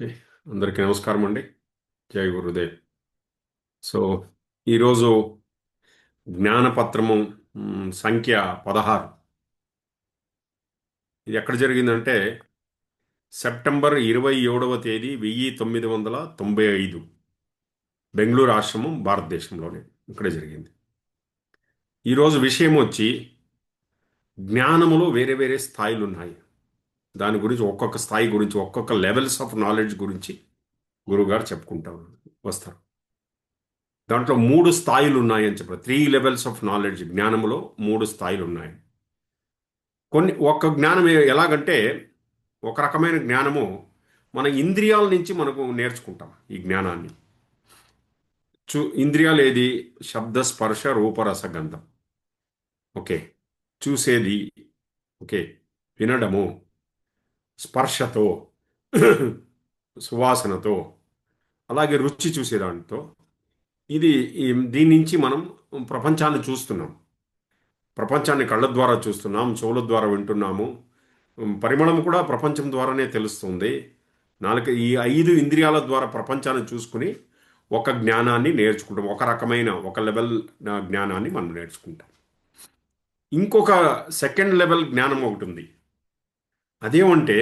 ఏ, అందరికీ నమస్కారం అండి. జై గురుదేవ్. సో ఈరోజు జ్ఞానపత్రము సంఖ్య 16. ఇది ఎక్కడ జరిగిందంటే సెప్టెంబర్ 27వ తేదీ 1995 బెంగళూరు ఆశ్రమం, భారతదేశంలోనే ఇక్కడే జరిగింది. ఈరోజు విషయం వచ్చి జ్ఞానములో వేరే వేరే స్థాయిలు ఉన్నాయి. దాని గురించి ఒక్కొక్క స్థాయి గురించి ఒక్కొక్క లెవెల్స్ ఆఫ్ నాలెడ్జ్ గురించి గురువుగారు చెప్పుకుంటా వస్తారు. దాంట్లో 3 స్థాయిలు ఉన్నాయని చెప్పారు. 3 లెవెల్స్ ఆఫ్ నాలెడ్జ్. జ్ఞానంలో 3 స్థాయిలు ఉన్నాయి. ఒక జ్ఞానం ఎలాగంటే ఒక రకమైన జ్ఞానము మన ఇంద్రియాల నుంచి మనకు నేర్చుకుంటాం ఈ జ్ఞానాన్ని. ఇంద్రియాలు ఏది? శబ్ద, స్పర్శ, రూప, రసగంధం. ఓకే. చూసేది. ఓకే. వినడము, స్పర్శతో, సువాసనతో, అలాగే రుచి చూసేదానితో. ఇది దీని నుంచి మనం ప్రపంచాన్ని చూస్తున్నాం. ప్రపంచాన్ని కళ్ళ ద్వారా చూస్తున్నాం, చెవుల ద్వారా వింటున్నాము. పరిమళం కూడా ప్రపంచం ద్వారానే తెలుస్తుంది. ఈ 5 ఇంద్రియాల ద్వారా ప్రపంచాన్ని చూసుకుని ఒక జ్ఞానాన్ని నేర్చుకుంటాం. ఒక రకమైన ఒక లెవెల్ జ్ఞానాన్ని మనం నేర్చుకుంటాం. ఇంకొక సెకండ్ లెవెల్ జ్ఞానం ఒకటి ఉంది. అదేమంటే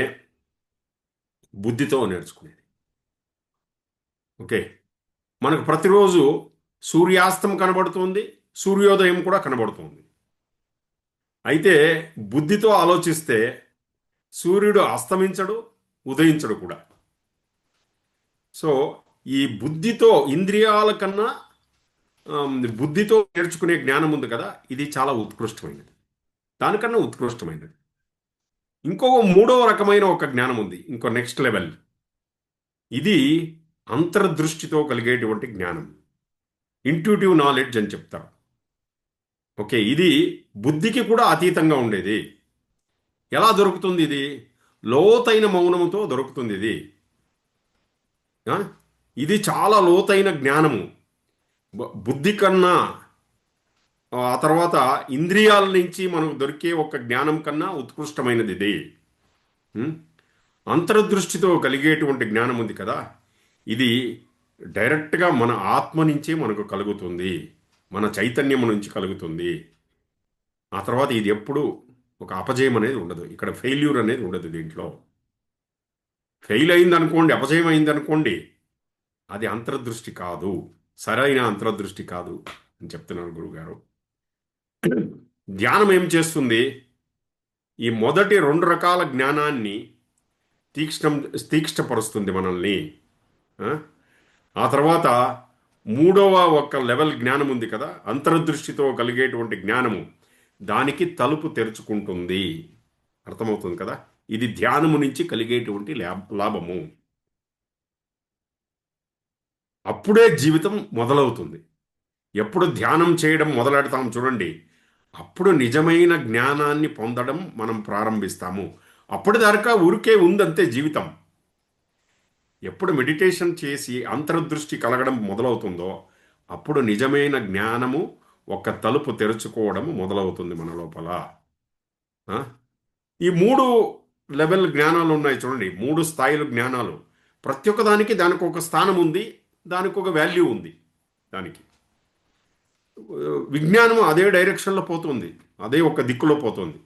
బుద్ధితో నేర్చుకునేది. ఓకే. మనకు ప్రతిరోజు సూర్యాస్తం కనబడుతుంది, సూర్యోదయం కూడా కనబడుతుంది. అయితే బుద్ధితో ఆలోచిస్తే సూర్యుడు అస్తమించడు, ఉదయించడు కూడా. సో ఈ బుద్ధితో, ఇంద్రియాల కన్నా బుద్ధితో నేర్చుకునే జ్ఞానం ఉంది కదా, ఇది చాలా ఉత్కృష్టమైనది. దానికన్నా ఉత్కృష్టమైనది ఇంకో 3వ రకమైన ఒక జ్ఞానం ఉంది. ఇంకో నెక్స్ట్ లెవెల్. ఇది అంతర్దృష్టితో కలిగేటువంటి జ్ఞానం. ఇంట్యూటివ్ నాలెడ్జ్ అని చెప్తారు. ఓకే. ఇది బుద్ధికి కూడా అతీతంగా ఉండేది. ఎలా దొరుకుతుంది ఇది? లోతైన మౌనముతో దొరుకుతుంది ఇది. ఆ? ఇది చాలా లోతైన జ్ఞానము. బుద్ధి కన్నా, ఆ తర్వాత ఇంద్రియాల నుంచి మనకు దొరికే ఒక జ్ఞానం కన్నా ఉత్కృష్టమైనది ఇది. ఉం? అంతర్దృష్టితో కలిగేటువంటి జ్ఞానం ఉంది కదా, ఇది డైరెక్ట్గా మన ఆత్మ నుంచే మనకు కలుగుతుంది, మన చైతన్యం నుంచి కలుగుతుంది. ఆ తర్వాత ఇది ఎప్పుడు ఒక అపజయం అనేది ఉండదు. ఇక్కడ ఫెయిల్యూర్ అనేది ఉండదు. దీంట్లో ఫెయిల్ అయిందనుకోండి, అపజయం అయిందనుకోండి, అది అంతర్దృష్టి కాదు, సరైన అంతర్దృష్టి కాదు అని చెప్తున్నారు గురుగారు. ధ్యానం ఏం చేస్తుంది? ఈ మొదటి 2 రకాల జ్ఞానాన్ని తీక్ష్ణపరుస్తుంది మనల్ని. ఆ? ఆ తర్వాత మూడవ ఒక లెవెల్ జ్ఞానం ఉంది కదా, అంతర్దృష్టితో కలిగేటువంటి జ్ఞానము, దానికి తలుపు తెరుచుకుంటుంది. అర్థమవుతుంది కదా. ఇది ధ్యానము నుంచి కలిగేటువంటి లాభము. అప్పుడే జీవితం మొదలవుతుంది. ఎప్పుడు ధ్యానం చేయడం మొదలెడతాం చూడండి, అప్పుడు నిజమైన జ్ఞానాన్ని పొందడం మనం ప్రారంభిస్తాము. అప్పటిదాకా ఊరికే ఉందంతే జీవితం. ఎప్పుడు మెడిటేషన్ చేసి అంతర్దృష్టి కలగడం మొదలవుతుందో అప్పుడు నిజమైన జ్ఞానము ఒక తలుపు తెరుచుకోవడం మొదలవుతుంది మన లోపల. ఆ? ఈ 3 లెవెల్ జ్ఞానాలు ఉన్నాయి చూడండి, 3 స్థాయిలు జ్ఞానాలు. ప్రతి ఒక్క దానికి ఒక స్థానం ఉంది, దానికి ఒక వాల్యూ ఉంది. దానికి విజ్ఞానం అదే డైరెక్షన్లో పోతుంది, అదే ఒక దిక్కులో పోతుంది.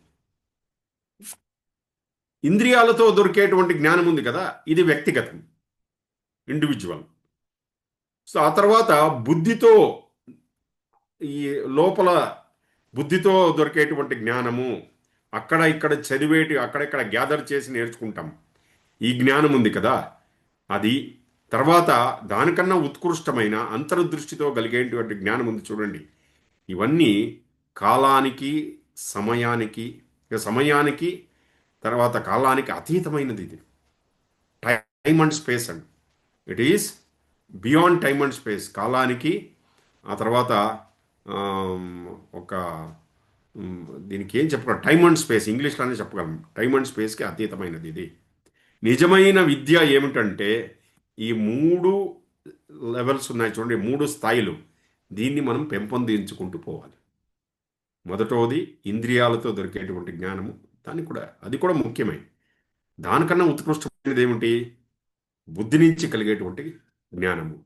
ఇంద్రియాలతో దొరికేటువంటి జ్ఞానం ఉంది కదా, ఇది వ్యక్తిగతం, ఇండివిజువల్. సో ఆ తర్వాత బుద్ధితో, ఈ లోపల బుద్ధితో దొరికేటువంటి జ్ఞానము, అక్కడ ఇక్కడ చదివేటి, అక్కడక్కడ గ్యాదర్ చేసి నేర్చుకుంటాం. ఈ జ్ఞానం ఉంది కదా అది. తర్వాత దానికన్నా ఉత్కృష్టమైన అంతర్దృష్టితో కలిగేటువంటి జ్ఞానం ఉంది చూడండి. ఇవన్నీ కాలానికి, సమయానికి, సమయానికి తర్వాత కాలానికి అతీతమైనది. ఇది time and space and it is beyond time and space. కాలానికి, ఆ తర్వాత ఒక దీనికి ఏం చెప్పగలం, టైమ్ అండ్ స్పేస్, ఇంగ్లీష్లోనే చెప్పగలం. టైమ్ అండ్ స్పేస్కి అతీతమైనది ఇది. నిజమైన విద్య ఏమిటంటే ఈ 3 లెవెల్స్ ఉన్నాయి చూడండి, 3 స్థాయిలు. దీన్ని మనం పెంపొందించుకుంటూ పోవాలి. మొదటోది ఇంద్రియాలతో దొరికేటువంటి జ్ఞానము. అది కూడా ముఖ్యమే. దానికన్నా ఉత్కృష్టమైనది ఏమిటి? బుద్ధి నుంచి కలిగేటువంటి జ్ఞానము.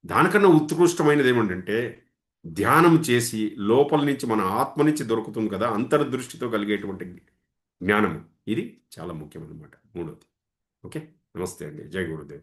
దానికన్నా ఉత్కృష్టమైనది ఏమిటంటే ధ్యానం చేసి లోపల నుంచి మన ఆత్మ నుంచి దొరుకుతుంది కదా అంతర్దృష్టితో కలిగేటువంటి జ్ఞానము. ఇది చాలా ముఖ్యమన్నమాట. మూడోది. ఓకే. నమస్తే అండి. జై గురుదేవ్.